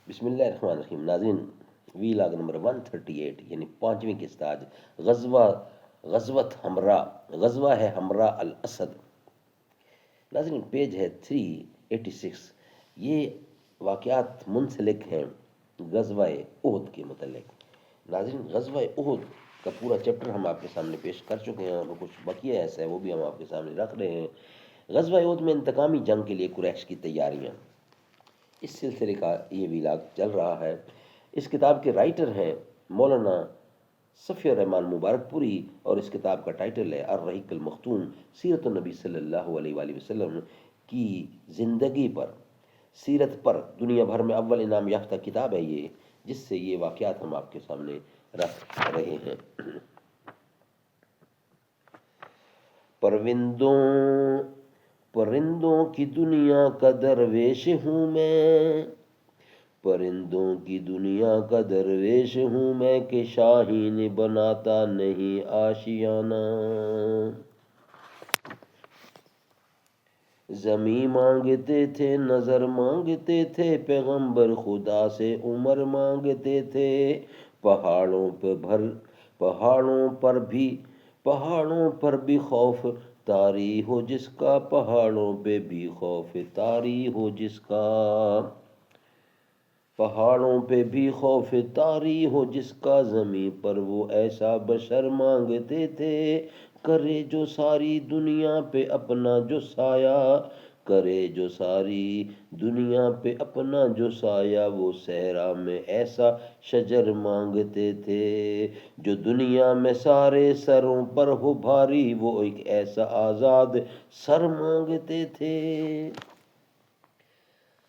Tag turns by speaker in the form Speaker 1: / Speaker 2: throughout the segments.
Speaker 1: بسم اللہ الرحمن الرحیم. ناظرین، ویلاگ نمبر 138 یعنی پانچویں قسط. آج غزوت ہمرا، غزوہ ہے ہمرا الاسد. ناظرین پیج ہے 386. یہ واقعات منسلک ہیں غزوہ احد کے متعلق. ناظرین غزوہ احد کا پورا چیپٹر ہم آپ کے سامنے پیش کر چکے ہیں، اور کچھ بقیہ ایسا ہے وہ بھی ہم آپ کے سامنے رکھ رہے ہیں. غزوہ احد میں انتقامی جنگ کے لیے قریش کی تیاریاں، اس سلسلے کا یہ ویلاگ چل رہا ہے. اس کتاب کے رائٹر ہیں مولانا صفی الرحمان مبارک پوری، اور اس کتاب کا ٹائٹل ہے الرحیق المختوم، سیرت النبی صلی اللہ علیہ وآلہ وسلم کی زندگی پر، سیرت پر دنیا بھر میں اول انعام یافتہ کتاب ہے یہ، جس سے یہ واقعات ہم آپ کے سامنے رکھ رہے ہیں. پرندوں کی دنیا کا درویش ہوں میں، پرندوں کی دنیا کا درویش ہوں میں، کہ شاہین بناتا نہیں آشیانہ. زمیں مانگتے تھے، نظر مانگتے تھے، پیغمبر خدا سے عمر مانگتے تھے. پہاڑوں پر بھی خوف طاری ہو جس کا، پہاڑوں پہ بھی خوف طاری ہو جس کا، پہاڑوں پہ بھی خوف طاری ہو جس کا. زمیں پر وہ ایسا بشر مانگتے تھے، کرے جو ساری دنیا پہ اپنا جو سایہ، کرے جو ساری دنیا پہ اپنا جو سایہ. وہ صحرا میں ایسا شجر مانگتے تھے، جو دنیا میں سارے سروں پر ہو بھاری. وہ ایک ایسا آزاد سر مانگتے تھے.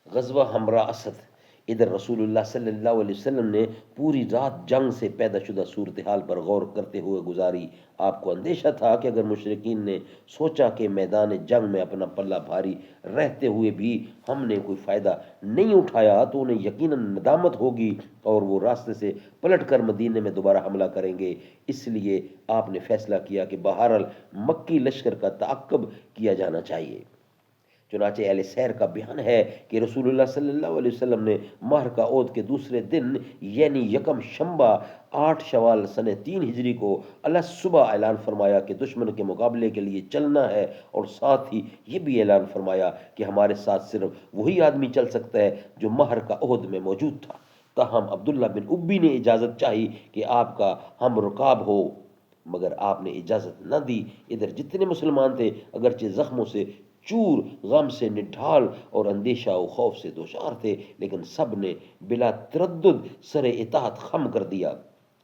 Speaker 1: غزوہ ہمرا اسد. ادھر رسول اللہ صلی اللہ علیہ وسلم نے پوری رات جنگ سے پیدا شدہ صورتحال پر غور کرتے ہوئے گزاری. آپ کو اندیشہ تھا کہ اگر مشرکین نے سوچا کہ میدان جنگ میں اپنا پلہ بھاری رہتے ہوئے بھی ہم نے کوئی فائدہ نہیں اٹھایا، تو انہیں یقیناً ندامت ہوگی اور وہ راستے سے پلٹ کر مدینے میں دوبارہ حملہ کریں گے. اس لیے آپ نے فیصلہ کیا کہ بہرحال مکی لشکر کا تعاقب کیا جانا چاہیے. چنانچہ اہل سیر کا بیان ہے کہ رسول اللہ صلی اللہ علیہ وسلم نے معرکہ احد کے دوسرے دن یعنی یکم شنبہ 8 شوال سنہ 3 ہجری کو صبح اعلان فرمایا کہ دشمن کے مقابلے کے لیے چلنا ہے، اور ساتھ ہی یہ بھی اعلان فرمایا کہ ہمارے ساتھ صرف وہی آدمی چل سکتا ہے جو معرکہ احد میں موجود تھا. تاہم عبداللہ بن ابی نے اجازت چاہی کہ آپ کا ہم رکاب ہو، مگر آپ نے اجازت نہ دی. ادھر جتنے مسلمان تھے اگرچہ زخموں سے چور، غم سے نڈھال اور اندیشہ و خوف سے دوچار تھے، لیکن سب نے بلا تردد سر اطاعت خم کر دیا.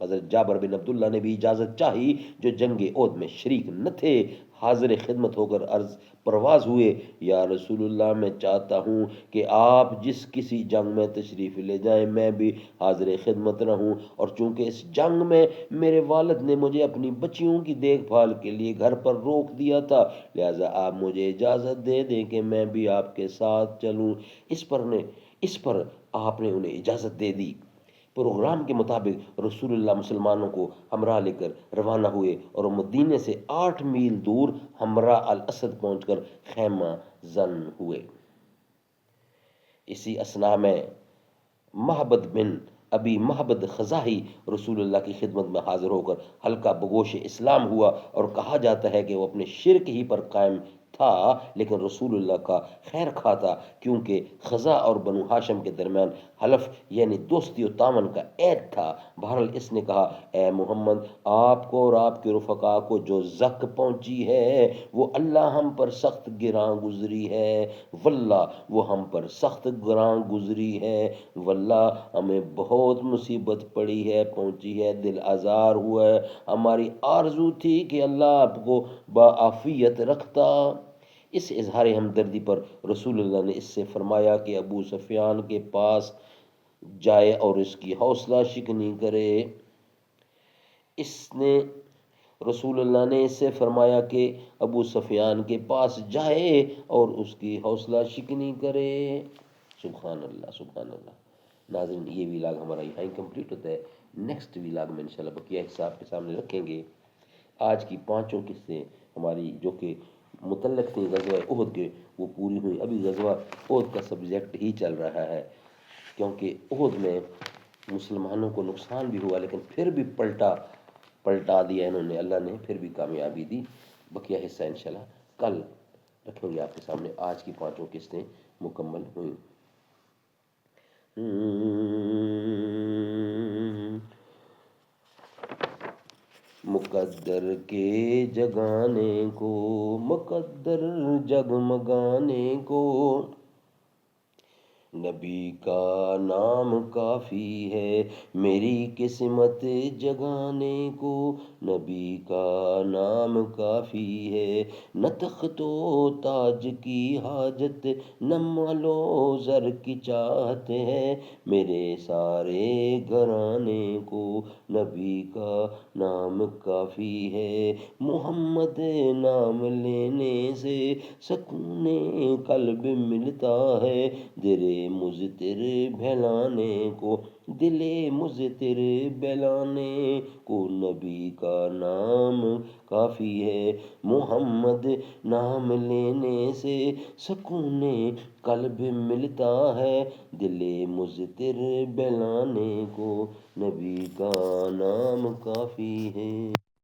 Speaker 1: حضرت جابر بن عبداللہ نے بھی اجازت چاہی، جو جنگ احد میں شریک نہ تھے. حاضر خدمت ہو کر عرض پرواز ہوئے، یا رسول اللہ، میں چاہتا ہوں کہ آپ جس کسی جنگ میں تشریف لے جائیں میں بھی حاضر خدمت رہوں، اور چونکہ اس جنگ میں میرے والد نے مجھے اپنی بچیوں کی دیکھ بھال کے لیے گھر پر روک دیا تھا، لہذا آپ مجھے اجازت دے دیں کہ میں بھی آپ کے ساتھ چلوں. اس پر آپ نے انہیں اجازت دے دی. پروگرام کے مطابق رسول اللہ مسلمانوں کو ہمراہ لے کر روانہ ہوئے، اور مدینے سے 8 میل دور ہمراہ الاسد پہنچ کر خیمہ زن ہوئے. اسی اثناء میں محبت بن ابی محبت خزاعی رسول اللہ کی خدمت میں حاضر ہو کر ہلکا بگوش اسلام ہوا، اور کہا جاتا ہے کہ وہ اپنے شرک ہی پر قائم تھا، لیکن رسول اللہ کا خیر خواہ تھا، کیونکہ خزاع اور بنو ہاشم کے درمیان حلف یعنی دوستی و تعاون کا عہد تھا. بہرحال اس نے کہا، اے محمد، آپ کو اور آپ کے رفقا کو جو زک پہنچی ہے وہ اللہ ہم پر سخت گراں گزری ہے، واللہ وہ ہم پر سخت گراں گزری ہے، واللہ ہمیں بہت مصیبت پڑی ہے، پہنچی ہے، دل آزار ہوا ہے. ہماری آرزو تھی کہ اللہ آپ کو بعافیت رکھتا. اس اظہار ہمدردی پر رسول اللہ نے اس سے فرمایا کہ ابو سفیان کے پاس جائے اور اس کی حوصلہ شکنی کرے. رسول اللہ نے اس سے فرمایا کہ ابو سفیان کے پاس جائے اور اس کی حوصلہ شکنی کرے. سبحان اللہ، سبحان اللہ. ناظرین یہ ویلاگ ہمارا یہاں ہی کمپلیٹ ہوتا ہے. نیکسٹ ویلاگ میں انشاءاللہ بقیہ حصہ آپ کے سامنے رکھیں گے. آج کی 5 قسطیں ہماری جو کہ متعلق تھیں غزوہ احد کے، وہ پوری ہوئی. ابھی غزوہ احد کا سبجیکٹ ہی چل رہا ہے. کیونکہ احد میں مسلمانوں کو نقصان بھی ہوا، لیکن پھر بھی پلٹا دیا انہوں نے، اللہ نے پھر بھی کامیابی دی۔ بقیہ حصہ انشاءاللہ کل رکھیں گے آپ کے سامنے۔ آج کی 5 قسطیں مکمل ہوئیں۔ مقدر کے جگانے کو، مقدر جگمگانے کو، نبی کا نام کافی ہے میری قسمت جگانے کو، نبی کا نام کافی ہے، نہ تخت و تاج کی حاجت، نہ مال و زر کی چاہت ہے، میرے سارے گھرانے کو نبی کا نام کافی ہے، محمد نام لینے سے سکون قلب ملتا ہے، مضطر بہلانے کو، دل مضطر بہلانے کو نبی کا نام کافی ہے، محمد نام لینے سے سکون قلب ملتا ہے، دل مضطر بہلانے کو نبی کا نام کافی ہے۔